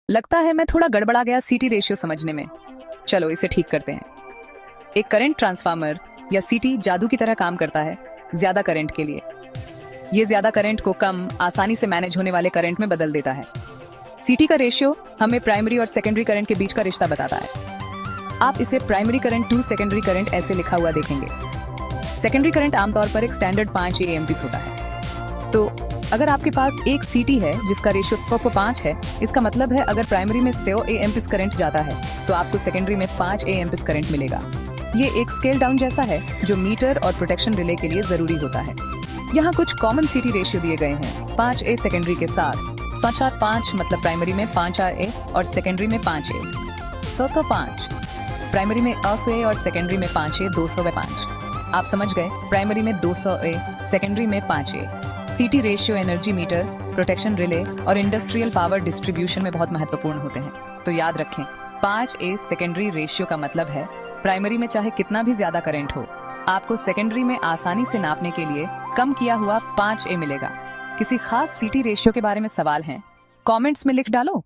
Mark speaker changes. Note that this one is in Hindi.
Speaker 1: लगता है मैं थोड़ा गड़बड़ा गया सीटी रेशियो समझने में। चलो इसे ठीक करते हैं। एक करंट ट्रांसफार्मर या सीटी जादू की तरह काम करता है ज्यादा करंट के लिए। ये ज्यादा करंट को कम आसानी से मैनेज होने वाले करंट में बदल देता है। सीटी का रेशियो हमें प्राइमरी और सेकेंडरी करंट के बीच का रिश्ता बताता है। आप इसे primary current to secondary current ऐसे लिखा हुआ देखेंगे। सेकेंडरी करंट आमतौर पर एक स्टैंडर्ड 5 एएमपीस होता है। तो अगर आपके पास एक सीटी है जिसका रेशियो 100:5 है, इसका मतलब है अगर प्राइमरी में 100 एएमपीस करंट जाता है तो आपको सेकेंडरी में 5 एएमपीस करंट मिलेगा। ये एक स्केल डाउन जैसा है जो मीटर और प्रोटेक्शन रिले के लिए जरूरी होता है। यहाँ कुछ कॉमन सीटी रेशियो दिए गए हैं। 5A सेकेंडरी के साथ 5R5 मतलब प्राइमरी में 5RA और सेकेंडरी में 5A। 100:5 प्राइमरी में 100A और सेकेंडरी में 5A 200/5। आप समझ गए, प्राइमरी में 200A सेकेंडरी में 5A। सीटी ratio energy meter, protection relay और इंडस्ट्रियल पावर डिस्ट्रीब्यूशन में बहुत महत्वपूर्ण होते हैं। तो याद रखें, 5A सेकेंडरी रेशियो का मतलब है प्राइमरी में चाहे कितना भी ज्यादा करंट हो, आपको सेकेंडरी में आसानी से नापने के लिए कम किया हुआ 5A मिलेगा। किसी खास सीटी रेशियो के बारे में सवाल हैं? कमेंट्स में लिख डालो।